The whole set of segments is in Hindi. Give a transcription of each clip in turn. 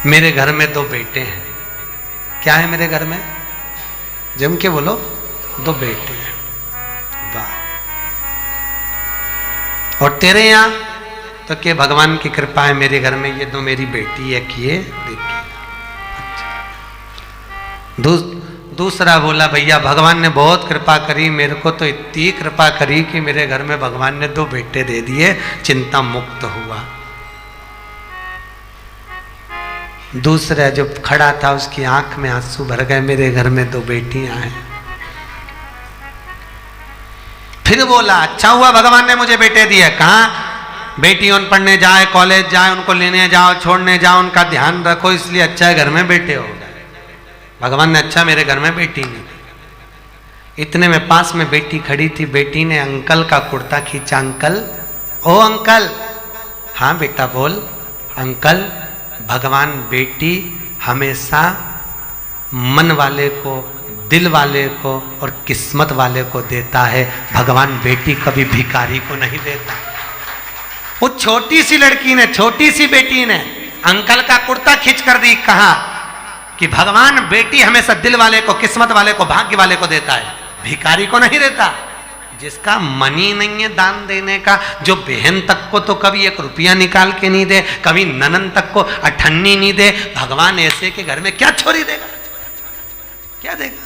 मेरे घर में 2 बेटे हैं। क्या है मेरे घर में? जम के बोलो, 2 बेटे हैं। वाह। और तेरे यहां तो क्या भगवान की कृपा है, मेरे घर में ये 2 मेरी बेटी है किए देखिए। दूसरा बोला भैया भगवान ने बहुत कृपा करी, मेरे को तो इतनी कृपा करी कि मेरे घर में भगवान ने 2 बेटे दे दिए, चिंता मुक्त हुआ। दूसरा जो खड़ा था उसकी आंख में आंसू भर गए, मेरे घर में 2 बेटियां हैं। फिर बोला अच्छा हुआ भगवान ने मुझे बेटे दिए। कहाँ? बेटी उन पढ़ने जाए, कॉलेज जाए, उनको लेने जाओ, छोड़ने जाओ, उनका ध्यान रखो, इसलिए अच्छा है घर में बेटे हो गए। भगवान ने अच्छा मेरे घर में बेटी नहीं दी। इतने में पास में बेटी खड़ी थी, बेटी ने अंकल का कुर्ता खींचा। अंकल, ओ अंकल। हाँ बेटा बोल। अंकल, भगवान बेटी हमेशा मन वाले को, दिल वाले को और किस्मत वाले को देता है, भगवान बेटी कभी भिखारी को नहीं देता। वो छोटी सी लड़की ने, छोटी सी बेटी ने अंकल का कुर्ता खींच कर दी, कहा कि भगवान बेटी हमेशा दिल वाले को, किस्मत वाले को, भाग्य वाले को देता है, भिखारी को नहीं देता। जिसका मन ही नहीं है दान देने का, जो बहन तक को तो कभी 1 रुपया निकाल के नहीं दे, कभी ननन तक को अठन्नी नहीं दे, भगवान ऐसे के घर में क्या छोरी देगा? क्या देगा?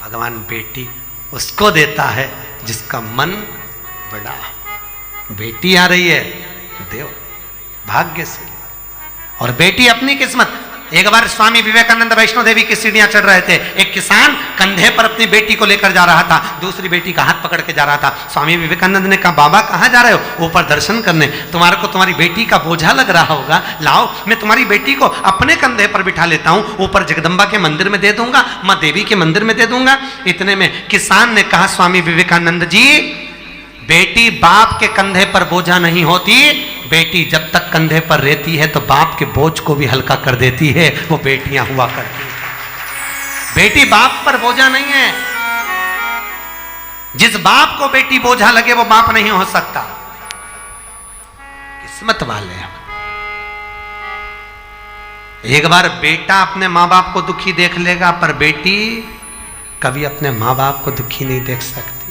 भगवान बेटी उसको देता है जिसका मन बड़ा। बेटी आ रही है, देव भाग्य से। और बेटी अपनी किस्मत। एक बार स्वामी विवेकानंद वैष्णो देवी की सीढ़ियां चढ़ रहे थे, एक किसान कंधे पर अपनी बेटी को लेकर जा रहा था, दूसरी बेटी का हाथ पकड़ के जा रहा था। स्वामी विवेकानंद ने कहा बाबा कहाँ जा रहे हो? ऊपर दर्शन करने। तुम्हारे को तुम्हारी बेटी का बोझा लग रहा होगा, लाओ मैं तुम्हारी बेटी को अपने कंधे पर बिठा लेता हूँ, ऊपर जगदम्बा के मंदिर में दे दूंगा, माँ देवी के मंदिर में दे दूंगा। इतने में किसान ने कहा स्वामी विवेकानंद जी, बेटी बाप के कंधे पर बोझा नहीं होती, बेटी जब तक कंधे पर रहती है तो बाप के बोझ को भी हल्का कर देती है, वो बेटियां हुआ करती हैं। बेटी बाप पर बोझा नहीं है। जिस बाप को बेटी बोझा लगे वो बाप नहीं हो सकता। किस्मत वाले हैं। एक बार बेटा अपने माँ बाप को दुखी देख लेगा, पर बेटी कभी अपने माँ बाप को दुखी नहीं देख सकती।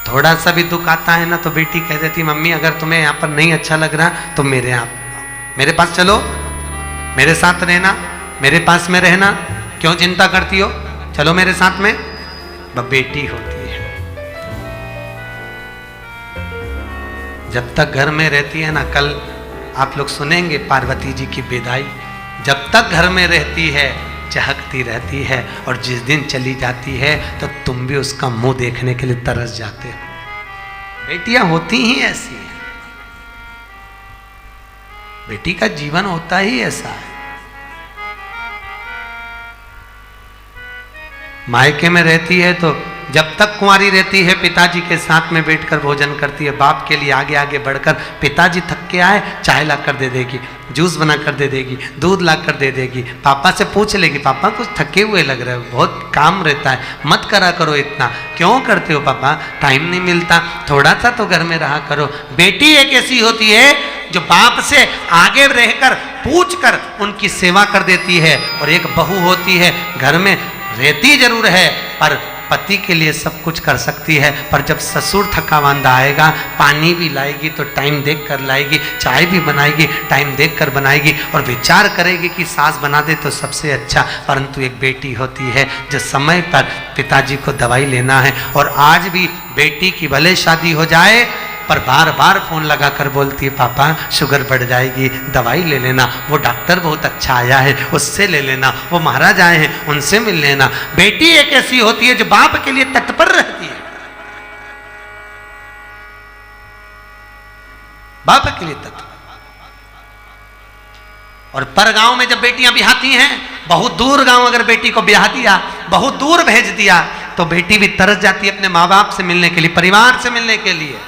थोड़ा सा भी दुख आता है ना तो बेटी कह देती मम्मी अगर तुम्हें यहाँ पर नहीं अच्छा लग रहा तो मेरे पास चलो, मेरे साथ रहना, मेरे पास में रहना, क्यों चिंता करती हो, चलो मेरे साथ में। वह बेटी होती है। जब तक घर में रहती है ना, कल आप लोग सुनेंगे पार्वती जी की विदाई, जब तक घर में रहती है चहकती रहती है, और जिस दिन चली जाती है तो तुम भी उसका मुंह देखने के लिए तरस जाते हो। बेटियां होती ही ऐसी हैं। बेटी का जीवन होता ही ऐसा है। मायके में रहती है तो जब तक कुंवारी रहती है पिताजी के साथ में बैठकर भोजन करती है, बाप के लिए आगे आगे बढ़कर पिताजी थक के आए चाय ला कर दे देगी, जूस बना कर दे देगी, दूध ला कर दे देगी, पापा से पूछ लेगी पापा कुछ थके हुए लग रहे हो, बहुत काम रहता है, मत करा करो इतना, क्यों करते हो पापा, टाइम नहीं मिलता, थोड़ा सा तो घर में रहा करो। बेटी एक ऐसी होती है जो बाप से आगे रहकर पूछ कर उनकी सेवा कर देती है, और एक बहू होती है घर में रहती जरूर है पर पति के लिए सब कुछ कर सकती है, पर जब ससुर थका मांदा आएगा पानी भी लाएगी तो टाइम देख कर लाएगी, चाय भी बनाएगी टाइम देख कर बनाएगी, और विचार करेगी कि सास बना दे तो सबसे अच्छा। परंतु एक बेटी होती है जो समय पर पिताजी को दवाई लेना है, और आज भी बेटी की भले शादी हो जाए पर बार बार फोन लगा कर बोलती है पापा शुगर बढ़ जाएगी, दवाई ले लेना, वो डॉक्टर बहुत अच्छा आया है उससे ले लेना, वो महाराज आए हैं उनसे मिल लेना। बेटी एक ऐसी होती है जो बाप के लिए तत्पर रहती है, बाप के लिए तत्पर। और पर गांव में जब बेटियां ब्याहती हैं, बहुत दूर गांव अगर बेटी को ब्याह दिया, बहुत दूर भेज दिया, तो बेटी भी तरस जाती है अपने माँ बाप से मिलने के लिए, परिवार से मिलने के लिए।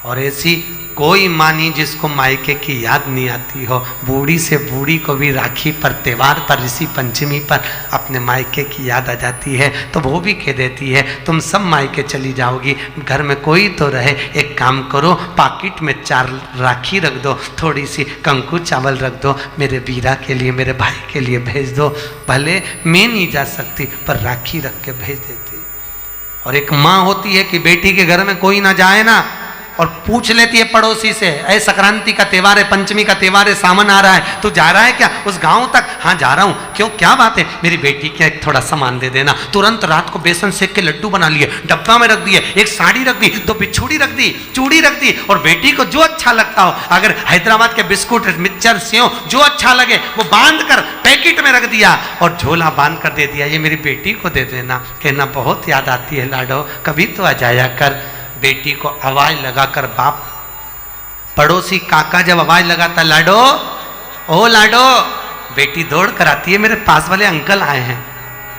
और ऐसी कोई माँ नहीं जिसको मायके की याद नहीं आती हो। बूढ़ी से बूढ़ी को भी राखी पर, त्योहार पर, ऋषि पंचमी पर अपने मायके की याद आ जाती है, तो वो भी कह देती है तुम सब मायके चली जाओगी, घर में कोई तो रहे, एक काम करो पाकिट में 4 राखी रख दो, थोड़ी सी कंकु चावल रख दो, मेरे वीरा के लिए, मेरे भाई के लिए भेज दो। भले मैं नहीं जा सकती पर राखी रख के भेज देती। और एक माँ होती है कि बेटी के घर में कोई ना जाए ना, और पूछ लेती है पड़ोसी से, ऐ संक्रांति का त्योहार है, पंचमी का त्योहार है, सामान आ रहा है, तू जा रहा है क्या उस गांव तक? हाँ जा रहा हूँ। क्यों, क्या बात है? मेरी बेटी के एक थोड़ा सामान दे देना। तुरंत रात को बेसन सेक के लड्डू बना लिए, डब्बा में रख दिए, एक साड़ी रख दी, 2 बिछुड़ी रख दी, चूड़ी रख दी, और बेटी को जो अच्छा लगता हो, अगर हैदराबाद के बिस्कुट, मिक्सचर, सेव जो अच्छा लगे वो बांध कर पैकेट में रख दिया और झोला बांध कर दे दिया, ये मेरी बेटी को दे देना। कहना बहुत याद आती है लाडो, कभी तो आ जाया कर। बेटी को आवाज लगाकर बाप, पड़ोसी काका जब आवाज लगाता लाडो, ओ लाडो, बेटी दौड़ कर आती है, मेरे पास वाले अंकल आए हैं।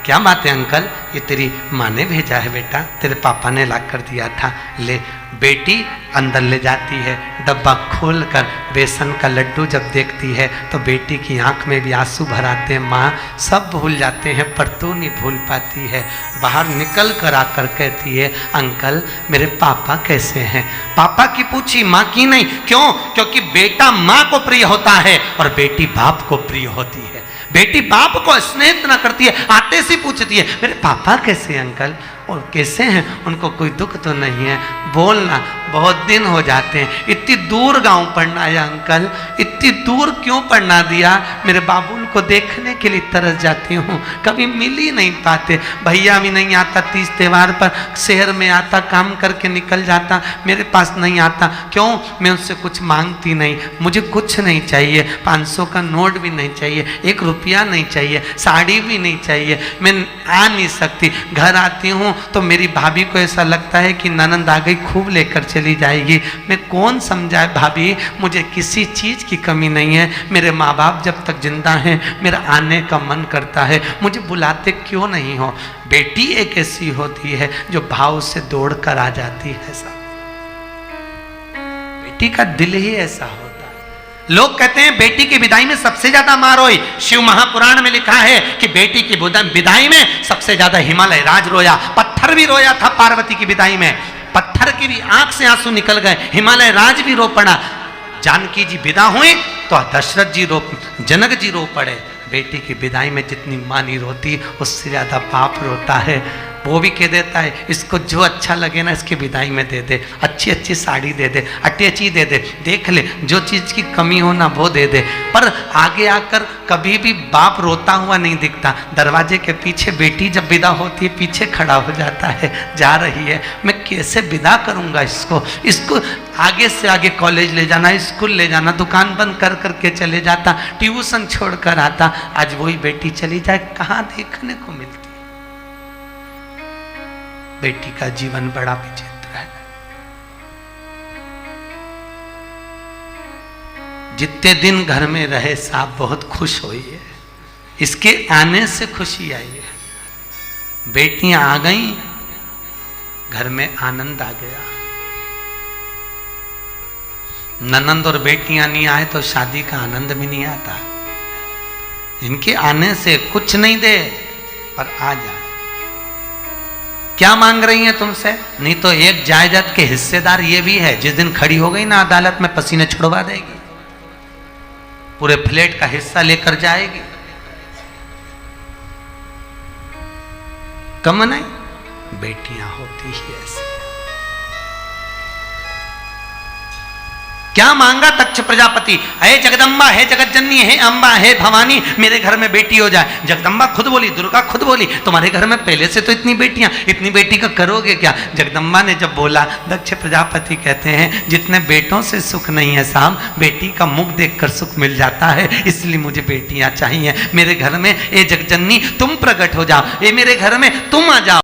क्या बात है अंकल? ये तेरी माँ ने भेजा है बेटा, तेरे पापा ने ला कर दिया था, ले। बेटी अंदर ले जाती है, डब्बा खोलकर बेसन का लड्डू जब देखती है तो बेटी की आंख में भी आंसू भर आते हैं। माँ सब भूल जाते हैं पर तू नहीं भूल पाती है। बाहर निकल कर आकर कहती है अंकल मेरे पापा कैसे हैं? पापा की पूछी, माँ की नहीं। क्यों? क्योंकि बेटा माँ को प्रिय होता है और बेटी बाप को प्रिय होती है। बेटी बाप को स्नेह इतना करती है, आते से पूछती है मेरे पापा कैसे हैं अंकल? और कैसे हैं, उनको कोई दुख तो नहीं है? बोलना, बहुत दिन हो जाते हैं, इतनी दूर गांव पढ़ना है अंकल, इतनी दूर क्यों पढ़ना दिया? मेरे बाबुल को देखने के लिए तरस जाती हूँ, कभी मिल ही नहीं पाते। भैया भी नहीं आता, 30 त्योहार पर शहर में आता, काम करके निकल जाता, मेरे पास नहीं आता। क्यों? मैं उससे कुछ मांगती नहीं, मुझे कुछ नहीं चाहिए, 500 का नोट भी नहीं चाहिए, 1 रुपया नहीं चाहिए, साड़ी भी नहीं चाहिए, मैं आ नहीं सकती। घर आती हूँ तो मेरी भाभी को ऐसा लगता है कि ननंद आ गई, खूब लेकर चली जाएगी। मैं कौन समझाए भाभी, मुझे किसी चीज़ की कमी नहीं है, मेरे माँ बाप जब तक जिंदा हैं मेरा आने का मन करता है, मुझे बुलाते क्यों नहीं हो? बेटी एक ऐसी होती है जो भाव से दौड़ कर आ जाती है। ऐसा बेटी का दिल ही ऐसा होता है। लोग कहते हैं बेटी की विदाई में सबसे ज्यादा मार रोई। शिव महापुराण में लिखा है कि बेटी की विदाई में सबसे ज्यादा हिमालय राज रोया, पत्थर भी रोया था पार्वती की विदाई में, पत्थर की भी आंख से आंसू निकल गए, हिमालय राज भी रो पड़ा। जानकी जी विदा हुए तो दशरथ जी जनक जी रो पड़े। बेटी की विदाई में जितनी माँ नहीं रोती उससे ज्यादा बाप रोता है। वो भी कह देता है इसको जो अच्छा लगे ना इसकी विदाई में दे दे, अच्छी अच्छी साड़ी दे दे, अटैची दे दे, देख ले जो चीज़ की कमी हो ना वो दे दे। पर आगे आकर कभी भी बाप रोता हुआ नहीं दिखता। दरवाजे के पीछे बेटी जब विदा होती है पीछे खड़ा हो जाता है, जा रही है, मैं कैसे विदा करूँगा इसको आगे से आगे कॉलेज ले जाना, स्कूल ले जाना, दुकान बंद कर करके चले जाता, ट्यूशन छोड़ कर आता। आज वही बेटी चली जाए, कहाँ देखने को मिलती? बेटी का जीवन बड़ा विचित्र है। जितने दिन घर में रहे साहब बहुत खुश हुई है, इसके आने से खुशी आई है। बेटियां आ गई, घर में आनंद आ गया। ननंद और बेटियां नहीं आए तो शादी का आनंद भी नहीं आता। इनके आने से कुछ नहीं दे पर आ जाए। क्या मांग रही हैं तुमसे? नहीं तो एक जायदाद के हिस्सेदार ये भी है, जिस दिन खड़ी हो गई ना अदालत में पसीने छुड़वा देगी, पूरे फ्लैट का हिस्सा लेकर जाएगी। कम नहीं, बेटियां होती ही ऐसी। क्या मांगा तक्ष प्रजापति? हे जगदम्बा, हे जगत जननी, हे अम्बा, हे भवानी, मेरे घर में बेटी हो जाए। जगदम्बा खुद बोली, दुर्गा खुद बोली, तुम्हारे घर में पहले से तो इतनी बेटियां, इतनी बेटी का करोगे क्या? जगदम्बा ने जब बोला, दक्ष प्रजापति कहते हैं जितने बेटों से सुख नहीं है साहब, बेटी का मुख देखकर सुख मिल जाता है, इसलिए मुझे बेटियां चाहिए। मेरे घर में ए जगजननी तुम प्रकट हो जाओ, ये मेरे घर में तुम आ जाओ।